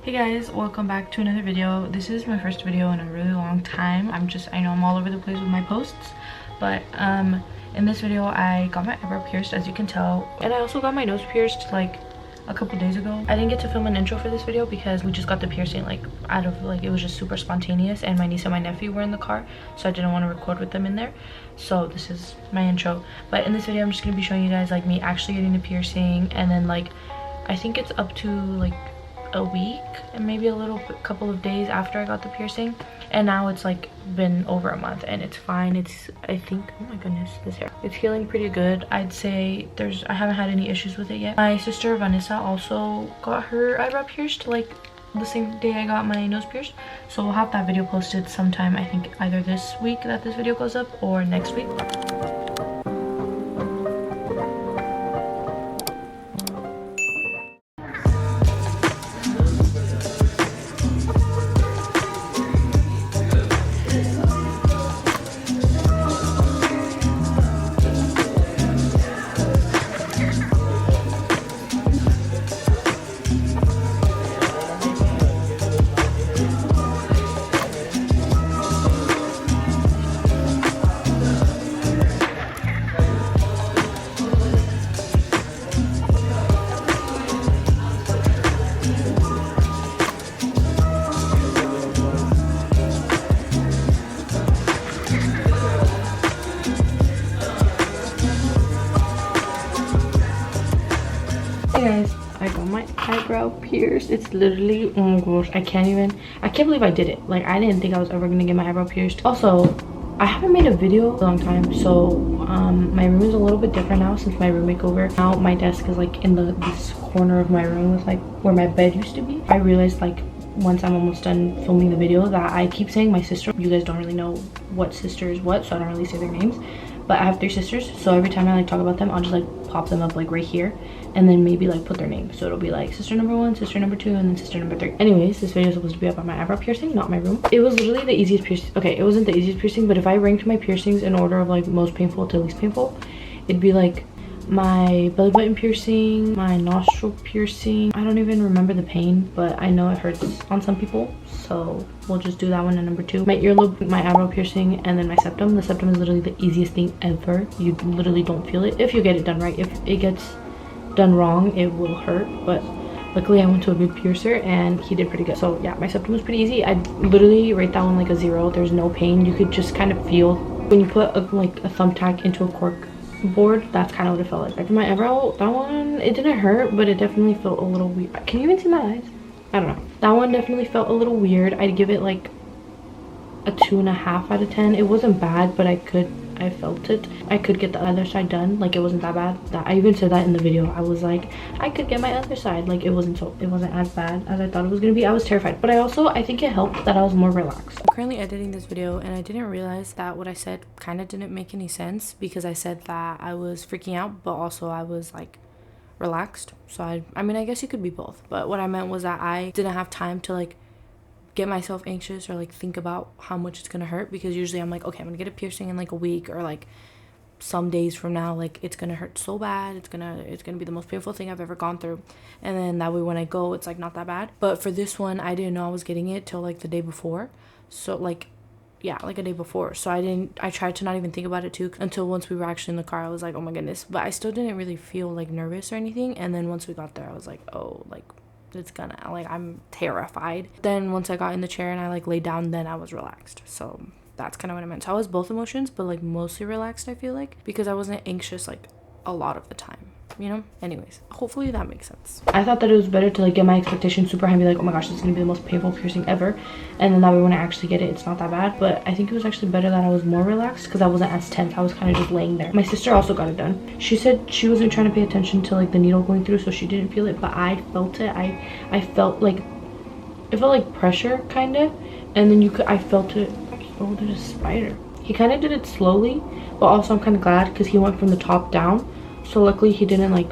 Hey guys, welcome back to another video. This is my first video in a really long time. I know I'm all over the place with my posts, but in this video I got my eyebrow pierced, as you can tell, and I also got my nose pierced like a couple days ago. I didn't get to film an intro for this video because we just got the piercing like out of like, it was just super spontaneous, and my niece and my nephew were in the car, so I didn't want to record with them in there. So this is my intro. But in this video I'm just going to be showing you guys like me actually getting the piercing, and then like I think it's up to like a week and maybe a couple of days after I got the piercing, and now it's like been over a month and it's fine. I think, oh my goodness, this hair, it's healing pretty good. I'd say I haven't had any issues with it yet. My sister Vanessa also got her eyebrow pierced like the same day I got my nose pierced, so we'll have that video posted sometime, I think either this week that this video goes up or next week. Hey guys, I got my eyebrow pierced. It's literally, oh my gosh, I can't believe I did it. Like, I didn't think I was ever gonna get my eyebrow pierced. Also, I haven't made a video in a long time, so my room is a little bit different now since my room makeover. Now my desk is like in this corner of my room with like where my bed used to be. I realized like once I'm almost done filming the video that I keep saying my sister. You guys don't really know what sister is what, so I don't really say their names. But I have 3 sisters, so every time I like talk about them, I'll just like pop them up like right here, and then maybe like put their name. So it'll be like sister number 1, sister number 2, and then sister number 3. Anyways, this video is supposed to be about my eyebrow piercing, not my room. It was literally the easiest piercing. Okay, it wasn't the easiest piercing, but if I ranked my piercings in order of like most painful to least painful, it'd be like my belly button piercing, my nostril piercing. I don't even remember the pain, but I know it hurts on some people, so we'll just do that one at number 2. My earlobe, my eyebrow piercing, and then my septum. The septum is literally the easiest thing ever. You literally don't feel it if you get it done right. If it gets done wrong, it will hurt, but luckily I went to a good piercer and he did pretty good. So yeah, my septum was pretty easy. I literally rate that one like a 0. There's no pain. You could just kind of feel when you put like a thumbtack into a cork board. That's kind of what it felt like. After my eyebrow, that one, it didn't hurt, but it definitely felt a little weird. Can you even see my eyes? I don't know. That one definitely felt a little weird. I'd give it like a 2.5 out of 10. It wasn't bad, but I felt it. I could get the other side done. Like, it wasn't that bad. I even said that in the video. I was like, I could get my other side. Like, it wasn't as bad as I thought it was gonna be. I was terrified, but I think it helped that I was more relaxed. I'm currently editing this video, and I didn't realize that what I said kind of didn't make any sense, because I said that I was freaking out, but also I was like relaxed. So I mean, I guess you could be both, but what I meant was that I didn't have time to like get myself anxious or like think about how much it's gonna hurt, because usually I'm like, okay, I'm gonna get a piercing in like a week or like some days from now, like it's gonna hurt so bad, it's gonna be the most painful thing I've ever gone through, and then that way when I go it's like not that bad. But for this one, I didn't know I was getting it till like the day before, so like yeah, like a day before. So I tried to not even think about it too until once we were actually in the car. I was like, oh my goodness, but I still didn't really feel like nervous or anything. And then once we got there, I was like, oh, like it's gonna, like, I'm terrified. Then once I got in the chair and I like laid down, then I was relaxed. So that's kind of what I meant. So I was both emotions, but like mostly relaxed, I feel like, because I wasn't anxious like a lot of the time, you know. Anyways, hopefully that makes sense. I thought that it was better to like get my expectations super high and be like, oh my gosh, this is gonna be the most painful piercing ever, and then that way when I actually get it, it's not that bad. But I think it was actually better that I was more relaxed, because I wasn't as tense. I was kind of just laying there. My sister also got it done. She said she wasn't trying to pay attention to like the needle going through, so she didn't feel it, but I felt it. I felt like, it felt like pressure kind of, and then I felt it. Oh, there's a spider. He kind of did it slowly, but also I'm kind of glad because he went from the top down, so luckily he didn't like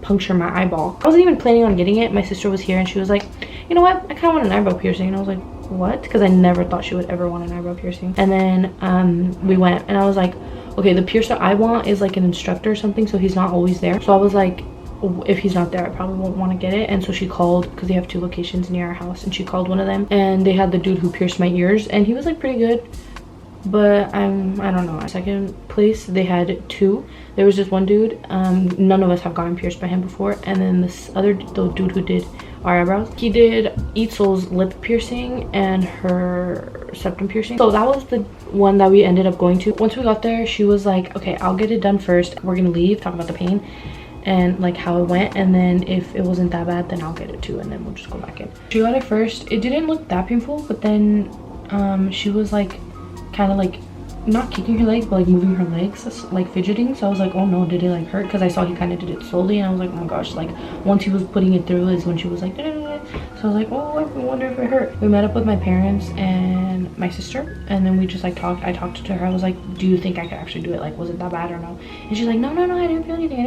puncture my eyeball. I wasn't even planning on getting it. My sister was here and she was like, you know what, I kind of want an eyebrow piercing, and I was like, what? Because I never thought she would ever want an eyebrow piercing. And then we went, and I was like, okay, the piercer I want is like an instructor or something, so he's not always there. So I was like, if he's not there, I probably won't want to get it. And so she called, because they have 2 locations near our house, and she called one of them, and they had the dude who pierced my ears, and he was like pretty good. But I don't know. Second place, they had 2. There was just one dude. None of us have gotten pierced by him before. And then this other dude who did our eyebrows, he did Eitzel's lip piercing and her septum piercing. So that was the one that we ended up going to. Once we got there, she was like, okay, I'll get it done first. We're gonna leave, talk about the pain and like how it went, and then if it wasn't that bad, then I'll get it too, and then we'll just go back in. She got it first. It didn't look that painful, but then she was like kind of like not kicking her leg, but like moving her legs, like fidgeting. So I was like, oh no, did it like hurt? Because I saw he kind of did it slowly, and I was like, oh my gosh, like once he was putting it through is when she was like so I was like, oh, I wonder if it hurt. We met up with my parents and my sister, and then we just like talked. I talked to her. I was like, do you think I could actually do it? Like, was it that bad or no? And she's like, no, I didn't feel anything.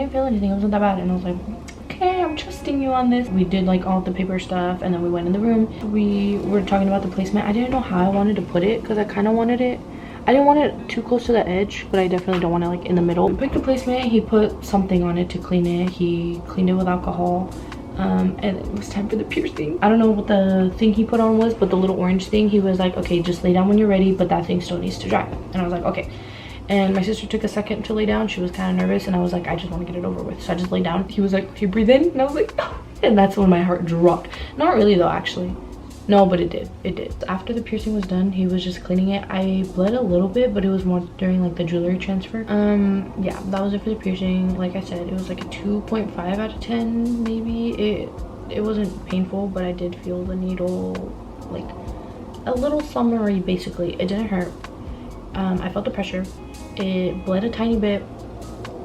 It wasn't that bad. And I was like, okay, I'm trusting you on this. We did like all the paper stuff, and then we went in the room. We were talking about the placement. I didn't know how I wanted to put it, because I kind of wanted it, I didn't want it too close to the edge, but I definitely don't want it like in the middle. We picked a placement. He put something on it to clean it. He cleaned it with alcohol, and it was time for the piercing. I don't know what the thing he put on was, but the little orange thing, he was like, okay, just lay down when you're ready, but that thing still needs to dry. And I was like, okay. And my sister took a second to lay down. She was kind of nervous, and I was like, I just want to get it over with. So I just laid down. He was like, okay, breathe in. And I was like, oh. And that's when my heart dropped. Not really though, actually. No, but it did. After the piercing was done, he was just cleaning it. I bled a little bit, but it was more during like the jewelry transfer. Yeah, that was it for the piercing. Like I said, it was like a 2.5 out of 10 maybe. It wasn't painful, but I did feel the needle like a little summery. Basically, it didn't hurt. I felt the pressure. It bled a tiny bit,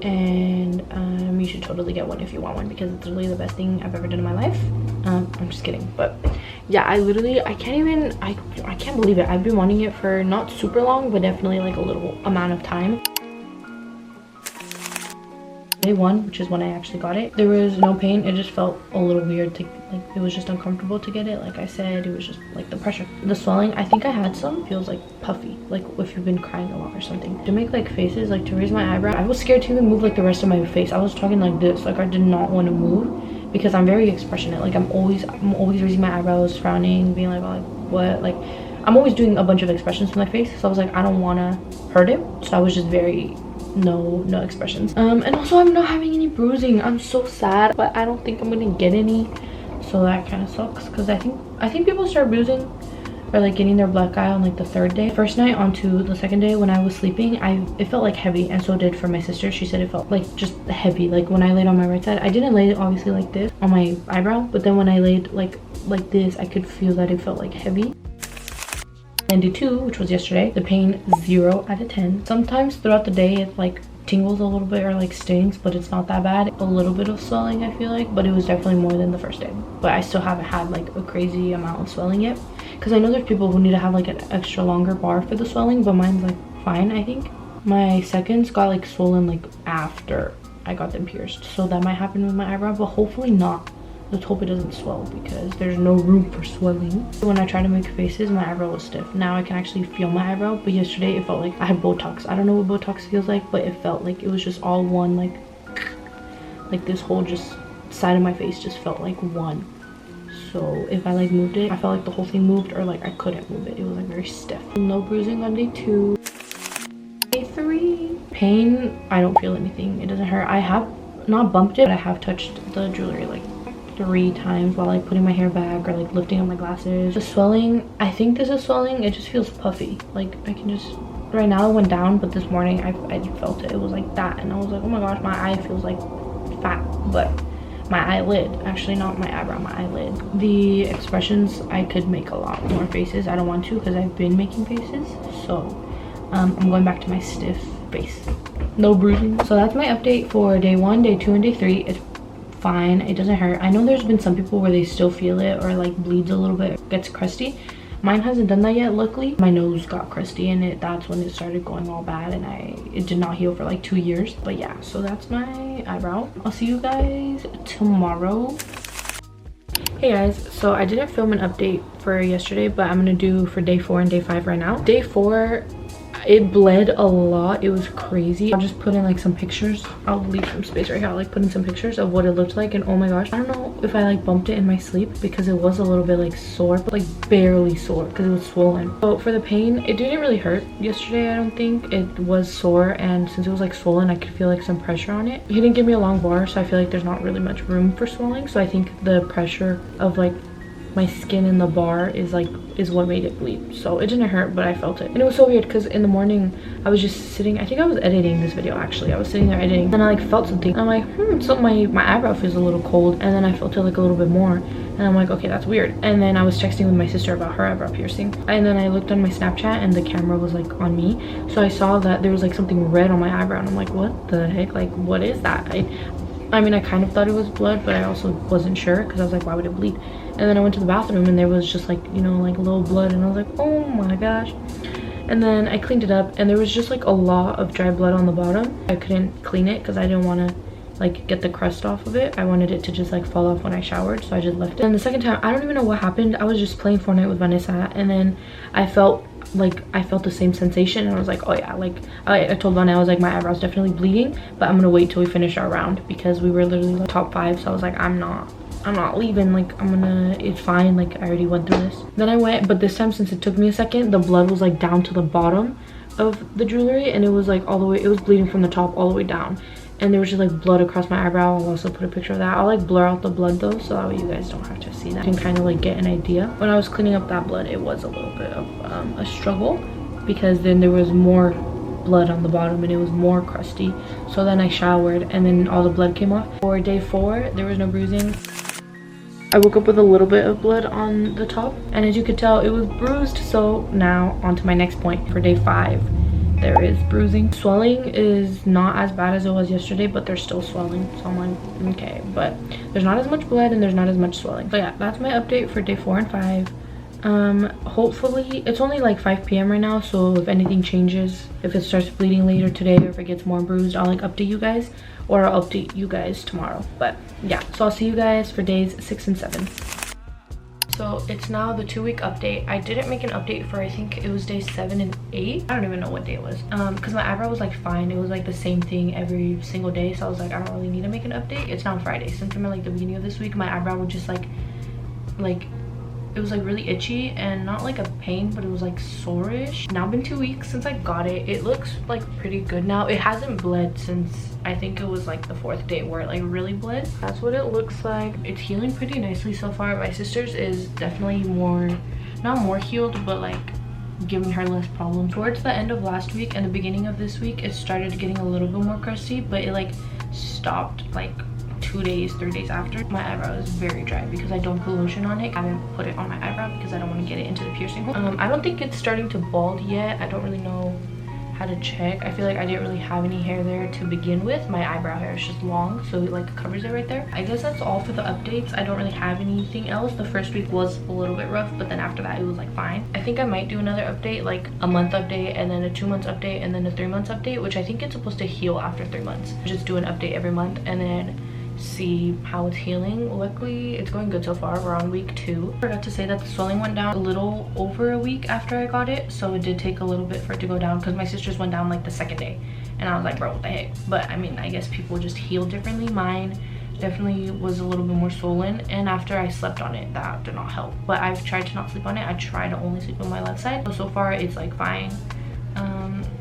and you should totally get one if you want one, because it's really the best thing I've ever done in my life. I'm just kidding, but yeah, I can't believe it. I've been wanting it for not super long, but definitely like a little amount of time. Day 1, which is when I actually got it, there was no pain. It just felt a little weird to like, it was just uncomfortable to get it. Like I said, it was just like the pressure. The swelling, I think I had some, feels like puffy, like if you've been crying a lot or something. To make like faces, like to raise my eyebrow, I was scared to even move like the rest of my face. I was talking like this, like I did not want to move, because I'm very expressionate. Like I'm always raising my eyebrows, frowning, being like, oh, what, like I'm always doing a bunch of expressions with my face. So I was like, I don't want to hurt it, so I was just very no expressions. And also I'm not having any bruising. I'm so sad, but I don't think I'm gonna get any, so that kind of sucks, because I think people start bruising or like getting their black eye on like the 3rd day. First night onto the 2nd day, when I was sleeping, it felt like heavy, and so did for my sister. She said it felt like just heavy. Like when I laid on my right side, I didn't lay it obviously like this on my eyebrow, but then when I laid like this, I could feel that it felt like heavy. And day 2, which was yesterday, the pain 0 out of 10. Sometimes throughout the day it like tingles a little bit or like stings, but it's not that bad. A little bit of swelling, I feel like, but it was definitely more than the first day. But I still haven't had like a crazy amount of swelling yet, because I know there's people who need to have like an extra longer bar for the swelling, but mine's like fine. I think my seconds got like swollen like after I got them pierced, so that might happen with my eyebrow, but hopefully not. Let's hope it doesn't swell, because there's no room for swelling. When I try to make faces, my eyebrow was stiff. Now I can actually feel my eyebrow, but yesterday it felt like I had Botox. I don't know what Botox feels like, but it felt like it was just all one, like this whole just side of my face just felt like one. So if I like moved it, I felt like the whole thing moved, or like I couldn't move it. It was like very stiff. No bruising on day 2. Day 3, pain, I don't feel anything. It doesn't hurt. I have not bumped it, but I have touched the jewelry like 3 times while like putting my hair back or like lifting up my glasses. The swelling, I think this is swelling. It just feels puffy. Like I can just, right now it went down, but this morning I felt it. It was like that, and I was like, oh my gosh, my eye feels like fat, but my eyelid, actually not my eyebrow, my eyelid. The expressions, I could make a lot more faces. I don't want to, because I've been making faces, so I'm going back to my stiff face. No bruising. So that's my update for day 1, day 2, and day 3. It's fine. It doesn't hurt. I know there's been some people where they still feel it, or like bleeds a little bit, gets crusty. Mine hasn't done that yet, luckily. My nose got crusty, and that's when it started going all bad, and it did not heal for like 2 years. But yeah, so that's my eyebrow. I'll see you guys tomorrow. Hey guys, so I didn't film an update for yesterday, but I'm gonna do for day 4 and day 5 right now. Day 4, it bled a lot. It was crazy. I'll just put in like some pictures. I'll leave some space right here. I'll like put in some pictures of what it looked like, and oh my gosh, I don't know if I like bumped it in my sleep because it was a little bit like sore, but like barely sore because it was swollen. So for the pain, it didn't really hurt yesterday. I don't think it was sore, and since it was like swollen, I could feel like some pressure on it. He didn't give me a long bar, so I feel like there's not really much room for swelling. So I think the pressure of like my skin in the bar is what made it bleed. So it didn't hurt, but I felt it. And it was so weird because in the morning I was just sitting, I think I was editing this video actually. I was sitting there editing and I like felt something. And I'm like, so my eyebrow feels a little cold, and then I felt it like a little bit more, and I'm like, okay, that's weird. And then I was texting with my sister about her eyebrow piercing, and then I looked on my Snapchat and the camera was like on me, so I saw that there was like something red on my eyebrow, and I'm like, what the heck, like what is that? I mean, I kind of thought it was blood, but I also wasn't sure because I was like, why would it bleed? And then I went to the bathroom and there was just like, you know, like a little blood, and I was like, oh my gosh. And then I cleaned it up and there was just like a lot of dry blood on the bottom. I couldn't clean it because I didn't want to like get the crust off of it. I wanted it to just like fall off when I showered, so I just left it. And the second time, I don't even know what happened. I was just playing Fortnite with Vanessa, and then I felt the same sensation, and I was like, oh yeah, like I told Vanessa, I was like, my eyebrow's definitely bleeding, but I'm gonna wait till we finish our round because we were literally like top 5. So I was like, I'm not leaving, like it's fine, like I already went through this. Then I went, but this time, since it took me a second, the blood was like down to the bottom of the jewelry, and it was like all the way, it was bleeding from the top all the way down, and there was just like blood across my eyebrow. I'll also put a picture of that. I'll like blur out the blood though, so that way you guys don't have to see that. You can kind of like get an idea. When I was cleaning up that blood, it was a little bit of a struggle because then there was more blood on the bottom and it was more crusty. So then I showered and then all the blood came off. For day 4, there was no bruising. I woke up with a little bit of blood on the top, and as you could tell, it was bruised. So now on to my next point. For day 5, there is bruising. Swelling is not as bad as it was yesterday, but there's still swelling, so I'm like, okay, but there's not as much blood and there's not as much swelling. So yeah, that's my update for day 4 and 5. Hopefully it's only like 5 p.m. right now, so if anything changes, if it starts bleeding later today or if it gets more bruised, I'll like update you guys, or I'll update you guys tomorrow. But yeah, so I'll see you guys for days 6 and 7. So it's now the 2-week update. I didn't make an update for, I think it was day 7 and 8. I don't even know what day it was, because my eyebrow was like fine. It was like the same thing every single day, so I was like, I don't really need to make an update. It's now Friday. Since I'm at like the beginning of this week, my eyebrow would just like it was like really itchy, and not like a pain, but it was like sore-ish. Now been 2 weeks since I got it. It looks like pretty good now. It hasn't bled since I think it was like the 4th day where it like really bled. That's what it looks like. It's healing pretty nicely so far. My sister's is definitely more, not more healed, but like giving her less problems. Towards the end of last week and the beginning of this week, it started getting a little bit more crusty, but it like stopped like 2 days, 3 days after. My eyebrow is very dry because I don't put lotion on it. I haven't put it on my eyebrow because I don't want to get it into the piercing hole. I don't think it's starting to bald yet. I don't really know how to check. I feel like I didn't really have any hair there to begin with. My eyebrow hair is just long, so it like covers it right there. I guess that's all for the updates. I don't really have anything else. The first week was a little bit rough, but then after that it was like fine. I think I might do another update, like a month update and then a 2 months update and then a 3 months update, which I think it's supposed to heal after 3 months. Just do an update every month and then see how it's healing. Luckily it's going good so far. We're on week 2. I forgot to say that the swelling went down a little over a week after I got it, so it did take a little bit for it to go down because my sister's went down like the 2nd day, and I was like, bro, what the heck? But I mean, I guess people just heal differently. Mine definitely was a little bit more swollen, and after I slept on it, that did not help. But I've tried to not sleep on it. I try to only sleep on my left side, so far it's like fine.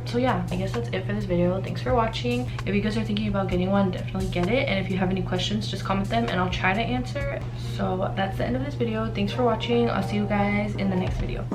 So yeah, I guess that's it for this video. Thanks for watching. If you guys are thinking about getting one, definitely get it, and if you have any questions, just comment them and I'll try to answer. So that's the end of this video. Thanks for watching. I'll see you guys in the next video.